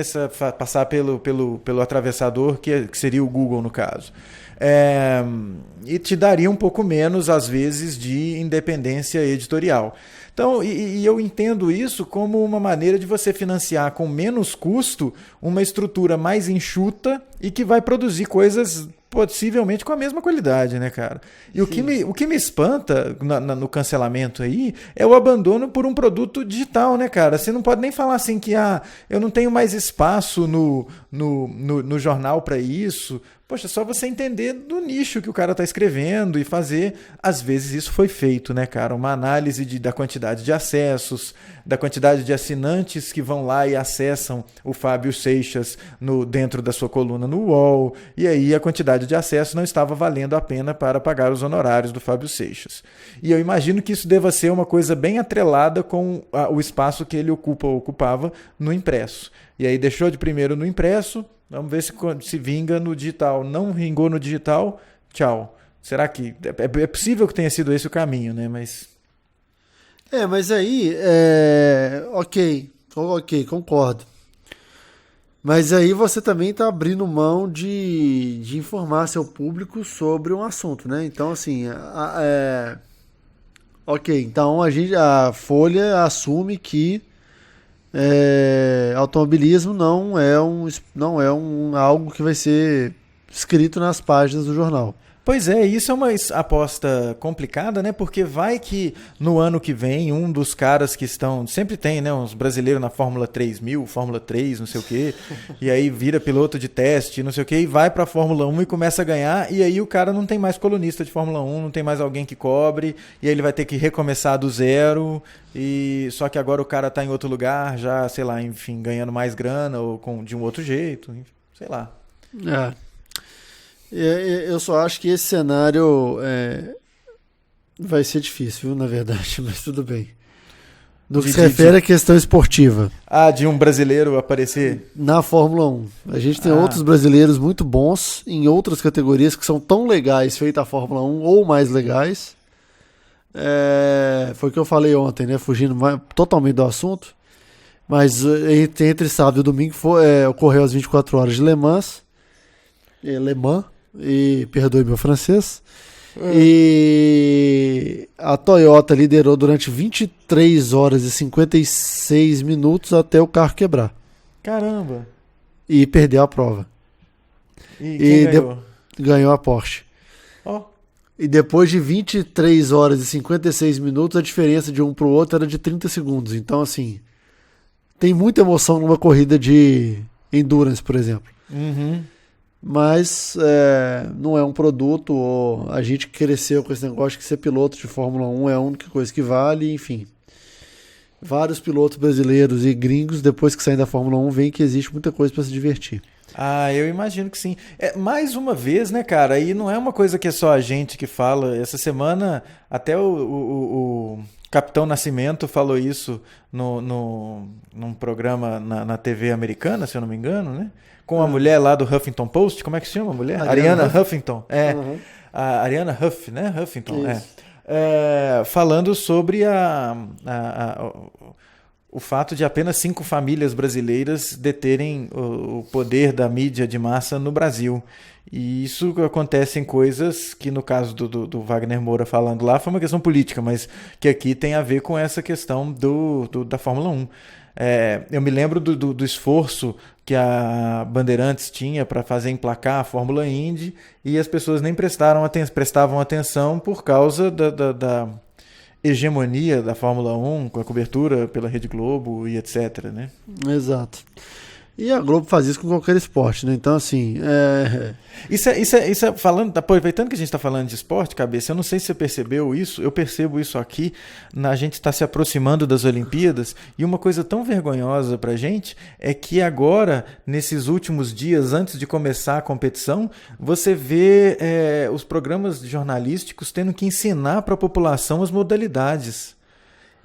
passar pelo atravessador, que seria o Google no caso. E te daria um pouco menos, às vezes, de independência editorial. Então, e eu entendo isso como uma maneira de você financiar com menos custo uma estrutura mais enxuta e que vai produzir coisas possivelmente com a mesma qualidade, né, cara? E o que me espanta no cancelamento aí é o abandono por um produto digital, né, cara? Você não pode nem falar assim que eu não tenho mais espaço no jornal para isso. Poxa, só você entender do nicho que o cara está escrevendo e fazer. Às vezes isso foi feito, né, cara? Uma análise da quantidade de acessos, da quantidade de assinantes que vão lá e acessam o Fábio Seixas dentro da sua coluna no UOL. E aí a quantidade de acessos não estava valendo a pena para pagar os honorários do Fábio Seixas. E eu imagino que isso deva ser uma coisa bem atrelada com o espaço que ele ocupava no impresso. E aí deixou de primeiro no impresso. Vamos ver se vinga no digital. Não vingou no digital, tchau. Será que... É possível que tenha sido esse o caminho, né? Mas aí... Ok, concordo. Mas aí você também está abrindo mão de informar seu público sobre um assunto, né? Então, assim... Ok, então a Folha assume que automobilismo não é algo que vai ser escrito nas páginas do jornal. Pois é, isso é uma aposta complicada, né? Porque vai que no ano que vem um dos caras que estão... Sempre tem, né? Uns brasileiros na Fórmula 3000, Fórmula 3, não sei o quê. E aí vira piloto de teste, não sei o quê. E vai pra Fórmula 1 e começa a ganhar. E aí o cara não tem mais colunista de Fórmula 1, não tem mais alguém que cobre. E aí ele vai ter que recomeçar do zero. Só que agora o cara tá em outro lugar, já, sei lá, enfim, ganhando mais grana ou de um outro jeito. Sei lá. Eu só acho que esse cenário vai ser difícil, na verdade, mas tudo bem. No que se refere à questão esportiva. De um brasileiro aparecer? Na Fórmula 1. A gente tem outros brasileiros muito bons em outras categorias que são tão legais feita a Fórmula 1 ou mais legais. Foi o que eu falei ontem, né? Fugindo totalmente do assunto. Mas entre sábado e domingo ocorreu as 24 horas de Le Mans. E perdoe meu francês. E a Toyota liderou durante 23 horas e 56 minutos até o carro quebrar. Caramba! E perdeu a prova. E quem ganhou? Ganhou a Porsche. E depois de 23 horas e 56 minutos, a diferença de um para o outro era de 30 segundos. Então, assim, tem muita emoção numa corrida de endurance, por exemplo. Uhum. Mas não é um produto, ou a gente cresceu com esse negócio de ser piloto de Fórmula 1 é a única coisa que vale, enfim. Vários pilotos brasileiros e gringos, depois que saem da Fórmula 1, veem que existe muita coisa para se divertir. Eu imagino que sim. Mais uma vez, né, cara, aí não é uma coisa que é só a gente que fala. Essa semana, até o Capitão Nascimento falou isso num programa na TV americana, se eu não me engano, né? Com a mulher lá do Huffington Post, como é que se chama a mulher? Ariana Huffington. Uhum. A Ariana Huff, né? Huffington, falando sobre o fato de apenas 5 famílias brasileiras deterem o poder da mídia de massa no Brasil. E isso acontece em coisas que, no caso do Wagner Moura falando lá, foi uma questão política, mas que aqui tem a ver com essa questão da Fórmula 1. Eu me lembro do esforço que a Bandeirantes tinha para fazer emplacar a Fórmula Indy, e as pessoas nem prestavam atenção por causa da hegemonia da Fórmula 1, com a cobertura pela Rede Globo e etc. Né? Exato. E a Globo faz isso com qualquer esporte, né? Então, assim... Isso é falando, aproveitando que a gente está falando de esporte, Cabeça, eu não sei se você percebeu isso, eu percebo isso aqui, a gente está se aproximando das Olimpíadas, e uma coisa tão vergonhosa pra gente é que agora, nesses últimos dias, antes de começar a competição, você vê os programas jornalísticos tendo que ensinar para a população as modalidades.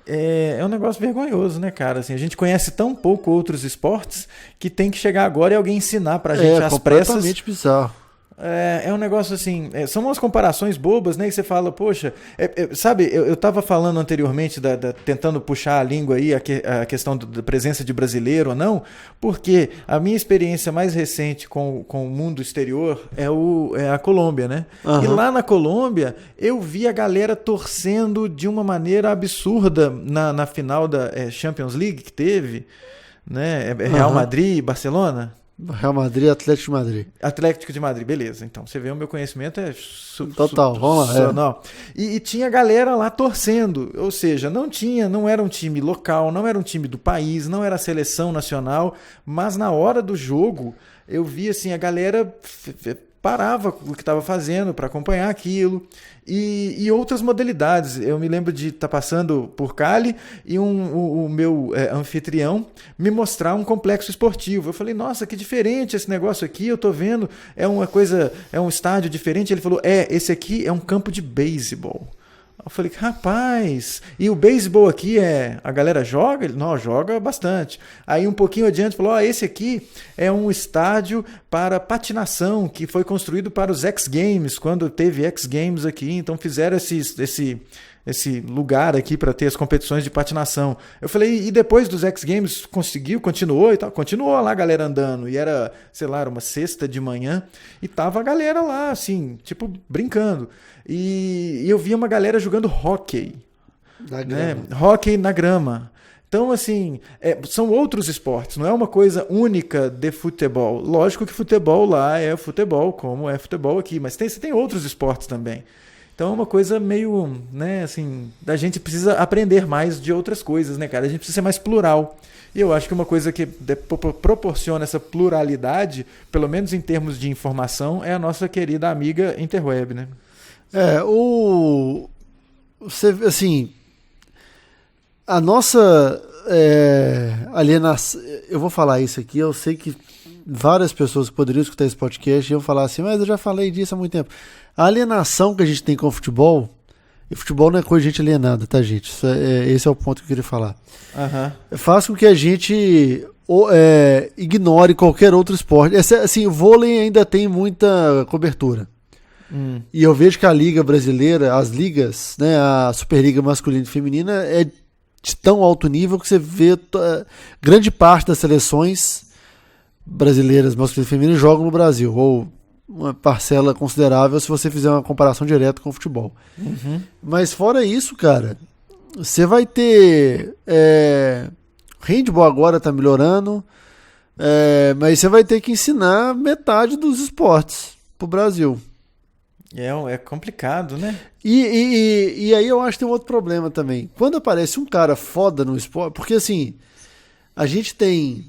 É um negócio vergonhoso, né, cara? Assim, a gente conhece tão pouco outros esportes que tem que chegar agora e alguém ensinar pra gente às pressas. É completamente bizarro. É um negócio assim, são umas comparações bobas, né? Que você fala, poxa, sabe, eu tava falando anteriormente, tentando puxar a língua aí, a questão da presença de brasileiro ou não, porque a minha experiência mais recente com o mundo exterior é a Colômbia, né? Uhum. E lá na Colômbia, eu vi a galera torcendo de uma maneira absurda na final da Champions League que teve, né? Real Madrid e Barcelona. Real Madrid, Atlético de Madrid. Atlético de Madrid, beleza. Então, você vê, o meu conhecimento é total, vamos lá. E tinha galera lá torcendo, ou seja, não era um time local, não era um time do país, não era a seleção nacional, mas na hora do jogo, eu vi assim, a galera parava o que estava fazendo para acompanhar aquilo. E outras modalidades. Eu me lembro de estar passando por Cali e o meu anfitrião me mostrar um complexo esportivo. Eu falei, nossa, que diferente esse negócio aqui, eu tô vendo, é um estádio diferente. Ele falou, esse aqui é um campo de beisebol. Eu falei, rapaz, e o beisebol aqui a galera joga? Ele, não, joga bastante. Aí um pouquinho adiante falou, esse aqui é um estádio para patinação que foi construído para os X Games, quando teve X Games aqui, então fizeram esse lugar aqui para ter as competições de patinação. Eu falei, e depois dos X Games continuou e tal? Continuou lá a galera andando, e era, sei lá, uma sexta de manhã, e tava a galera lá, assim, tipo, brincando. E eu via uma galera jogando hóquei. Né? Hóquei na grama. Então, assim, são outros esportes, não é uma coisa única de futebol. Lógico que futebol lá é futebol, como é futebol aqui, mas você tem outros esportes também. Então é uma coisa meio, né, assim, a gente precisa aprender mais de outras coisas, né, cara? A gente precisa ser mais plural. E eu acho que uma coisa que proporciona essa pluralidade, pelo menos em termos de informação, é a nossa querida amiga Interweb, né? Assim, a nossa alienação, eu vou falar isso aqui, eu sei que várias pessoas que poderiam escutar esse podcast iam falar assim, mas eu já falei disso há muito tempo. A alienação que a gente tem com o futebol, e futebol não é coisa de gente alienada, tá, gente? Esse é o ponto que eu queria falar. Faz com que a gente ignore qualquer outro esporte. Assim, o vôlei ainda tem muita cobertura. E eu vejo que a Liga Brasileira, as ligas, né, a Superliga Masculina e Feminina, é de tão alto nível que você vê grande parte das seleções brasileiras, masculinas e femininas, jogam no Brasil, ou uma parcela considerável se você fizer uma comparação direta com o futebol. Mas fora isso, cara, você vai ter handball agora tá melhorando, mas você vai ter que ensinar metade dos esportes pro Brasil. É complicado, né? E aí eu acho que tem um outro problema também. Quando aparece um cara foda no esporte, porque assim, a gente tem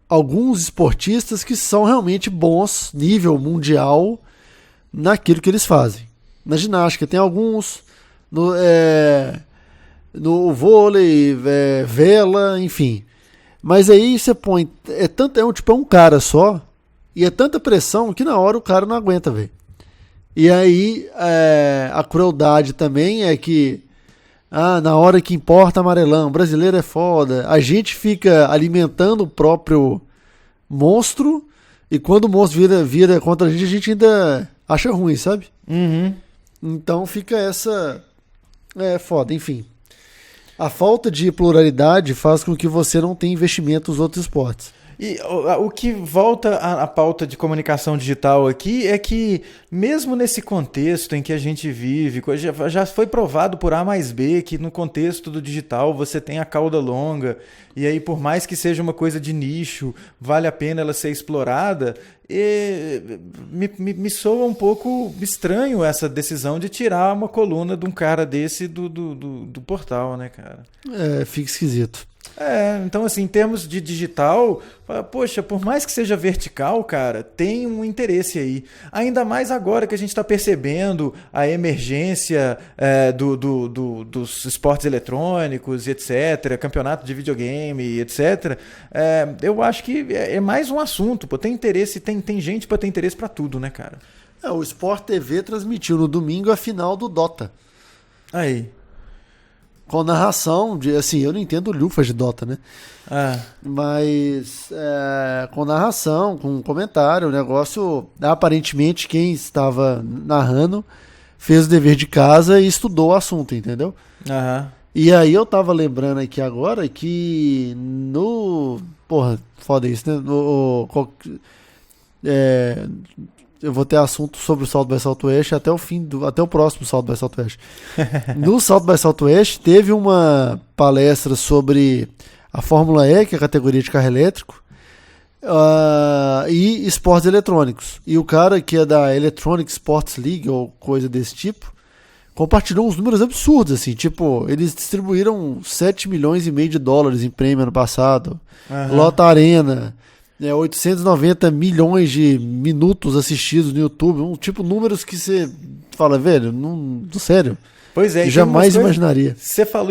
alguns esportistas que são realmente bons, nível mundial, naquilo que eles fazem. Na ginástica tem alguns, no vôlei, vela, enfim. Mas aí você põe, é um cara só, e é tanta pressão que na hora o cara não aguenta, velho. E aí a crueldade também é que na hora que importa amarelão, brasileiro é foda. A gente fica alimentando o próprio monstro e quando o monstro vira contra a gente ainda acha ruim, sabe? Então fica essa... foda, enfim. A falta de pluralidade faz com que você não tenha investimento nos outros esportes. E o que volta à pauta de comunicação digital aqui é que, mesmo nesse contexto em que a gente vive, já foi provado por A mais B que no contexto do digital você tem a cauda longa, e aí por mais que seja uma coisa de nicho, vale a pena ela ser explorada. E me soa um pouco estranho essa decisão de tirar uma coluna de um cara desse do portal, né, cara? Fica esquisito. Então assim, em termos de digital, poxa, por mais que seja vertical, cara, tem um interesse aí. Ainda mais agora que a gente está percebendo a emergência dos esportes eletrônicos, etc., campeonato de videogame, etc. Eu acho que é mais um assunto, pô, tem interesse, tem gente para ter interesse para tudo, né, cara? O Sport TV transmitiu no domingo a final do Dota. Aí. Com narração, assim, eu não entendo lufas de Dota, né? Mas com narração, com comentário, o negócio, aparentemente quem estava narrando fez o dever de casa e estudou o assunto, entendeu? E aí eu tava lembrando aqui agora que porra, foda isso, né? Eu vou ter assunto sobre o South by Southwest até o próximo South by Southwest. No South by Southwest teve uma palestra sobre a Fórmula E, que é a categoria de carro elétrico, e esportes eletrônicos. E o cara que é da Electronic Sports League ou coisa desse tipo, compartilhou uns números absurdos, assim, tipo, eles distribuíram 7 milhões e meio de dólares em prêmio ano passado, lota arena, 890 milhões de minutos assistidos no YouTube, números que você fala, velho, não, sério. Pois é, jamais imaginaria.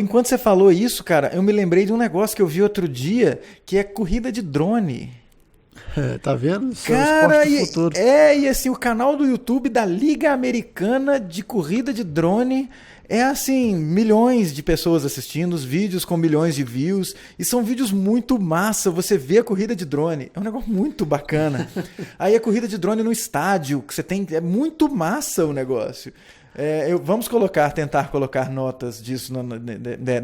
Enquanto você falou isso, cara, eu me lembrei de um negócio que eu vi outro dia, que é corrida de drone. Tá vendo? Cara, e assim, o canal do YouTube da Liga Americana de Corrida de Drone é assim, milhões de pessoas assistindo, os vídeos com milhões de views, e são vídeos muito massa, você vê a corrida de drone, é um negócio muito bacana. Aí a corrida de drone no estádio, que você tem, é muito massa o negócio. Vamos tentar colocar notas disso,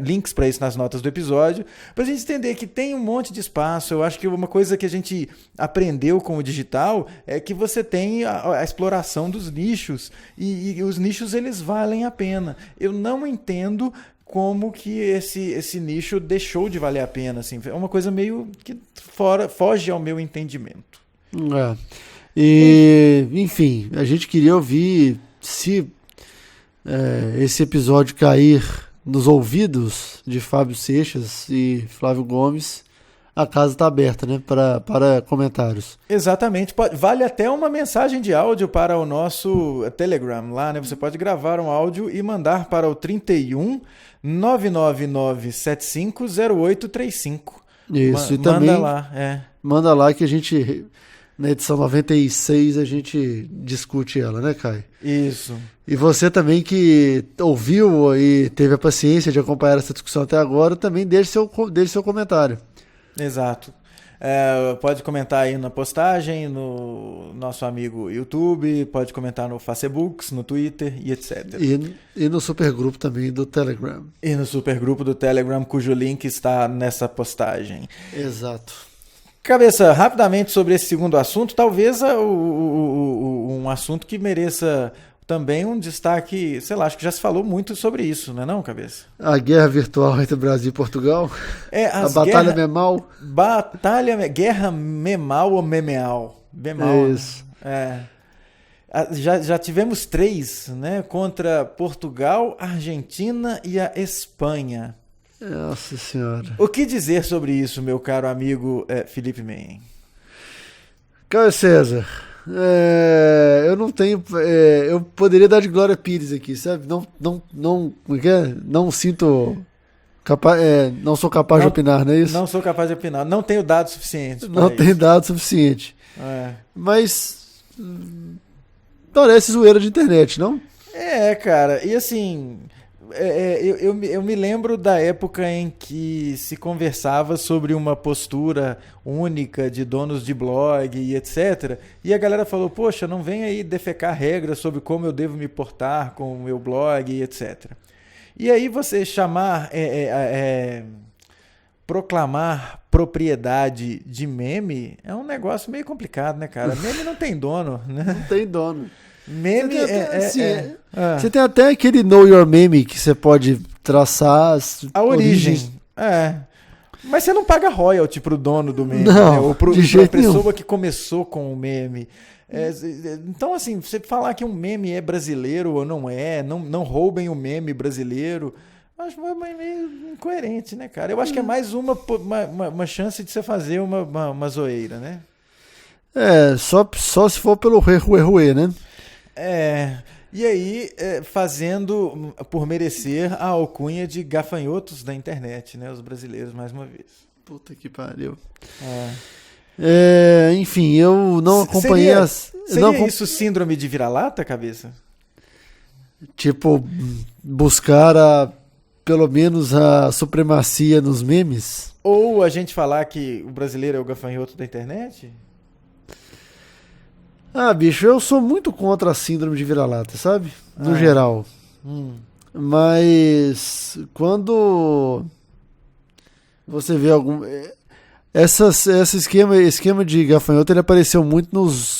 links para isso nas notas do episódio, para a gente entender que tem um monte de espaço. Eu acho que uma coisa que a gente aprendeu com o digital é que você tem a exploração dos nichos, e os nichos eles valem a pena. Eu não entendo como que esse nicho deixou de valer a pena. Assim. É uma coisa meio que foge ao meu entendimento. Enfim, a gente queria ouvir se esse episódio cair nos ouvidos de Fábio Seixas e Flávio Gomes, a casa está aberta, né, para comentários. Exatamente, vale até uma mensagem de áudio para o nosso Telegram lá, né? Você pode gravar um áudio e mandar para o 31 99975 0835. Isso, e também manda lá que a gente, na edição 96, a gente discute ela, né, Caio? Isso. E você também que ouviu e teve a paciência de acompanhar essa discussão até agora, também deixe seu comentário. Exato. Pode comentar aí na postagem, no nosso amigo YouTube, pode comentar no Facebook, no Twitter e etc. E no supergrupo também do Telegram. E no supergrupo do Telegram, cujo link está nessa postagem. Exato. Cabeça, rapidamente sobre esse segundo assunto, talvez um assunto que mereça também um destaque, sei lá, acho que já se falou muito sobre isso, não é não, Cabeça? A guerra virtual entre Brasil e Portugal? A Batalha Memal? Guerra Memal ou Memeal? Memal. Isso. Já tivemos 3, né, contra Portugal, Argentina e a Espanha. Nossa Senhora. O que dizer sobre isso, meu caro amigo Felipe Men? Caio César, eu não tenho. Eu poderia dar de Glória Pires aqui, sabe? Não sinto. Não sou capaz de opinar, não é isso? Não sou capaz de opinar. Não tenho dados suficientes. Não tenho dados suficientes. Mas. Parece zoeira de internet, não? Cara. E assim. Eu me lembro da época em que se conversava sobre uma postura única de donos de blog e etc. E a galera falou, poxa, não vem aí defecar regras sobre como eu devo me portar com o meu blog e etc. E aí você proclamar propriedade de meme é um negócio meio complicado, né, cara? Meme não tem dono, né? Não tem dono. Meme Você tem até aquele Know Your Meme que você pode traçar a origem. Mas você não paga royalty pro dono do meme, não, né? Ou pra pessoa nenhum. Que começou com o meme. Então, assim, você falar que um meme é brasileiro ou não roubem o meme brasileiro. Acho meio incoerente, né, cara? Eu acho que é mais uma chance de você fazer uma zoeira, né? Só se for pelo ruê, né? E aí, fazendo por merecer a alcunha de gafanhotos da internet, né? Os brasileiros, mais uma vez. Puta que pariu. Enfim, eu não acompanhei Seria isso síndrome de vira-lata, cabeça? Tipo, buscar pelo menos a supremacia nos memes? Ou a gente falar que o brasileiro é o gafanhoto da internet? Bicho, eu sou muito contra a síndrome de vira-lata, sabe? No geral. Mas quando você vê algum... Esse esquema de gafanhoto, ele apareceu muito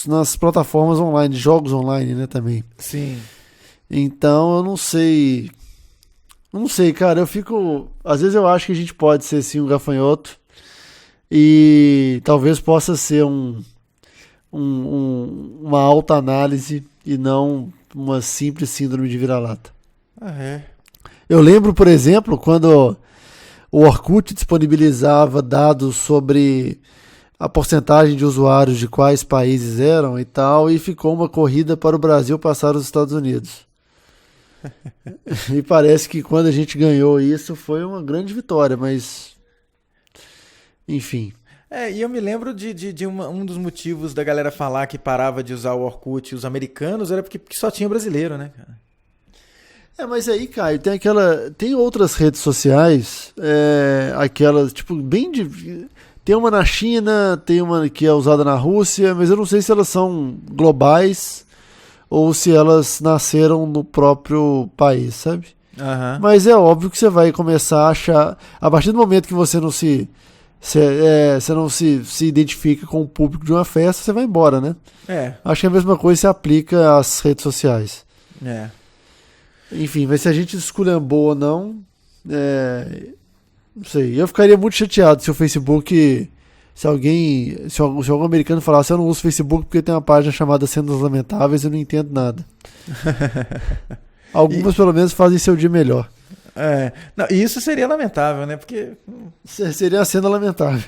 nas plataformas online, jogos online, né, também. Sim. Então, eu não sei... Não sei, cara, eu fico... Às vezes eu acho que a gente pode ser, sim, um gafanhoto. E talvez possa ser uma alta análise e não uma simples síndrome de vira-lata. Eu lembro, por exemplo, quando o Orkut disponibilizava dados sobre a porcentagem de usuários de quais países eram e tal, e ficou uma corrida para o Brasil passar os Estados Unidos. E parece que quando a gente ganhou isso foi uma grande vitória, mas enfim. E eu me lembro de um dos motivos da galera falar que parava de usar o Orkut os americanos era porque só tinha brasileiro, né, cara? Mas aí, Caio, tem outras redes sociais, aquelas, tipo, tem uma na China, tem uma que é usada na Rússia, mas eu não sei se elas são globais ou se elas nasceram no próprio país, sabe? Mas é óbvio que você vai começar a achar, a partir do momento que você não se identifica com o público de uma festa, você vai embora, né? Acho que a mesma coisa se aplica às redes sociais. Enfim, mas se a gente esculhambou ou não, não sei. Eu ficaria muito chateado se o Facebook, se algum americano falasse, eu não uso o Facebook porque tem uma página chamada Cenas Lamentáveis, eu não entendo nada. Algumas pelo menos fazem seu dia melhor. Não, e isso seria lamentável, né? Porque seria a cena lamentável.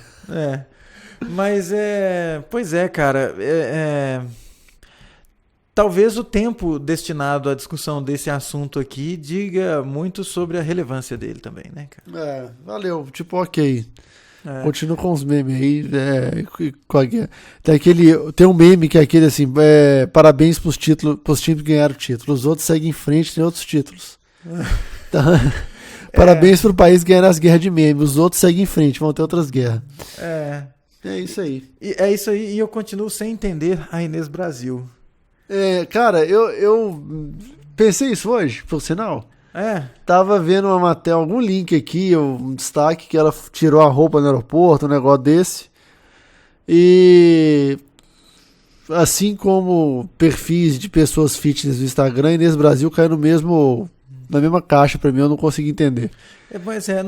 Mas pois é, cara. Talvez o tempo destinado à discussão desse assunto aqui diga muito sobre a relevância dele também, né, cara? Valeu. Tipo, ok. Continua com os memes aí. Tem um meme que é aquele assim: parabéns pros times que ganharam o título. Os outros seguem em frente, tem outros títulos. Então, parabéns pro país ganhar as guerras de meme. Os outros seguem em frente, vão ter outras guerras. É isso aí. É isso aí, e eu continuo sem entender a Inês Brasil. Cara, eu pensei isso hoje, por sinal. Tava vendo uma matéria, algum link aqui, um destaque que ela tirou a roupa no aeroporto, um negócio desse. E assim como perfis de pessoas fitness no Instagram, Inês Brasil caiu na mesma caixa pra mim, eu não consigo entender. Pois eu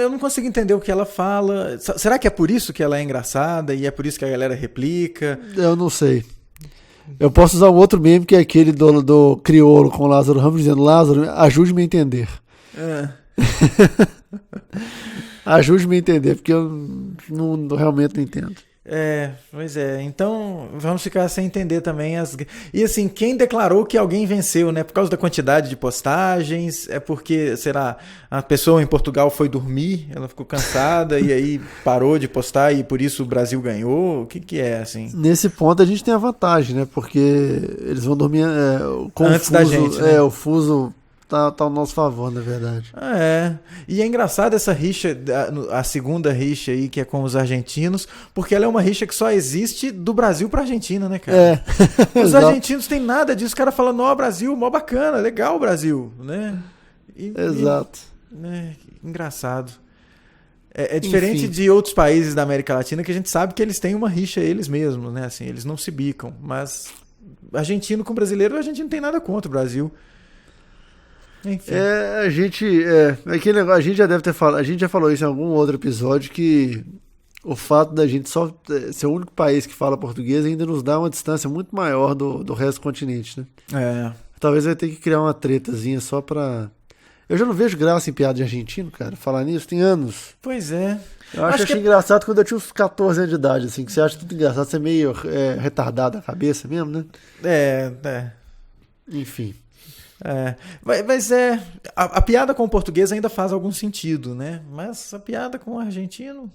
não consigo entender o que ela fala. Será que é por isso que ela é engraçada e é por isso que a galera replica? Eu não sei. Eu posso usar um outro meme que é aquele do Criolo com o Lázaro Ramos dizendo: Lázaro, ajude-me a entender. Ajude-me a entender, porque eu realmente não entendo. Pois é. Então, vamos ficar sem entender também E assim, quem declarou que alguém venceu, né? Por causa da quantidade de postagens, é porque, será, a pessoa em Portugal foi dormir, ela ficou cansada e aí parou de postar e por isso o Brasil ganhou? O que é, assim? Nesse ponto a gente tem a vantagem, né? Porque eles vão dormir antes da gente, né? O fuso tá ao nosso favor, na verdade. E é engraçado essa rixa, a segunda rixa aí, que é com os argentinos, porque ela é uma rixa que só existe do Brasil pra Argentina, né, cara? Os argentinos têm nada disso, os caras falando, ó, Brasil, mó bacana, legal o Brasil, né? Exato. Engraçado. É diferente de outros países da América Latina que a gente sabe que eles têm uma rixa eles mesmos, né? Assim, eles não se bicam, mas argentino com brasileiro, a gente não tem nada contra o Brasil. Enfim. A gente já deve ter falado, a gente já falou isso em algum outro episódio, que o fato da gente só ser o único país que fala português ainda nos dá uma distância muito maior do resto do continente, né? Talvez vai ter que criar uma tretazinha só pra Eu já não vejo graça em piada de argentino, cara. Falar nisso tem anos. Pois é. Eu achei engraçado quando eu tinha uns 14 anos de idade, assim, que você acha tudo engraçado, você é meio retardado a cabeça mesmo, né? Enfim. Mas a piada com o português ainda faz algum sentido, né? Mas a piada com o argentino...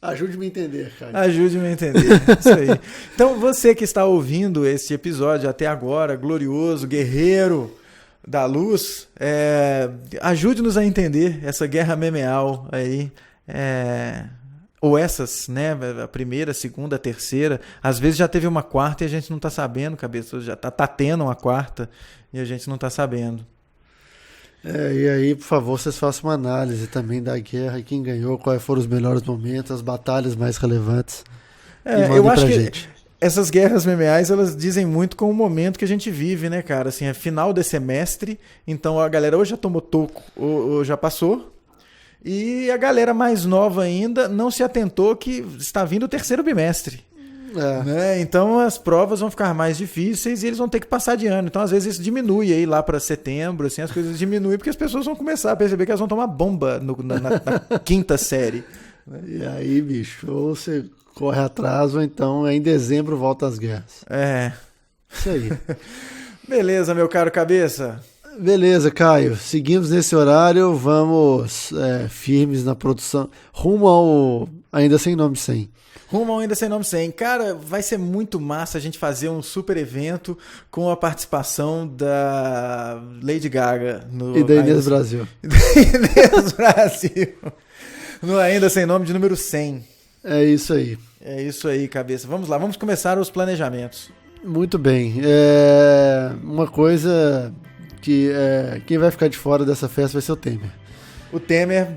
Ajude-me a entender, cara. Ajude-me a entender, isso aí. Então, você que está ouvindo esse episódio até agora, glorioso, guerreiro da luz, ajude-nos a entender essa guerra memeal aí, ou essas, né, a primeira, a segunda, a terceira, às vezes já teve uma quarta e a gente não está sabendo, cabeça, já tá tendo uma quarta e a gente não está sabendo. E aí, por favor, vocês façam uma análise também da guerra, quem ganhou, quais foram os melhores momentos, as batalhas mais relevantes. Eu acho que essas guerras memeais, elas dizem muito com o momento que a gente vive, né, cara? Assim, é final de semestre, então a galera ou já tomou toco ou já passou, e a galera mais nova ainda não se atentou que está vindo o terceiro bimestre. Né? Então as provas vão ficar mais difíceis e eles vão ter que passar de ano. Então às vezes isso diminui aí lá para setembro, assim, as coisas diminuem porque as pessoas vão começar a perceber que elas vão tomar bomba na quinta série. E aí, bicho, ou você corre atrás ou então em dezembro volta às guerras. Isso aí. Beleza, meu caro cabeça. Beleza, Caio. Seguimos nesse horário, vamos firmes na produção, rumo ao Ainda Sem Nome 100. Rumo ao Ainda Sem Nome 100. Cara, vai ser muito massa a gente fazer um super evento com a participação da Lady Gaga. E da Inês Brasil. Inês Brasil. No Ainda Sem Nome de número 100. É isso aí. É isso aí, cabeça. Vamos lá, vamos começar os planejamentos. Muito bem. Uma coisa que quem vai ficar de fora dessa festa vai ser o Temer. O Temer,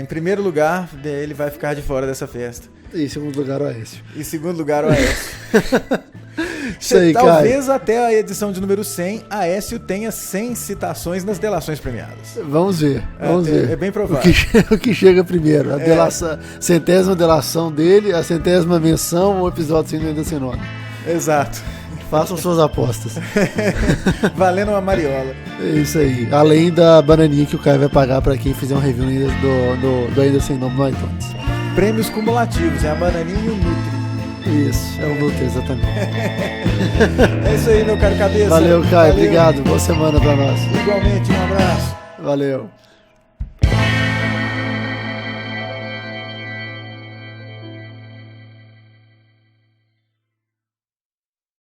em primeiro lugar, ele vai ficar de fora dessa festa. E em segundo lugar, o Aécio. Em segundo lugar, o Aécio. Isso aí, talvez cara. Até a edição de número 100, Aécio tenha 100 citações nas delações premiadas. Vamos ver. É bem provável. O que chega primeiro, a centésima delação dele, a centésima menção ou o episódio sem Ainda Sem Nome. Exato. Façam suas apostas. Valendo uma mariola. É isso aí. Além da bananinha que o Caio vai pagar para quem fizer um review do Ainda Sem Nome no iTunes. Prêmios cumulativos, a bananinha e o Nutri. Isso, é o Nutri, exatamente. É isso aí, meu caro cabeça. Valeu, Caio. Obrigado. Boa semana para nós. Igualmente, um abraço. Valeu.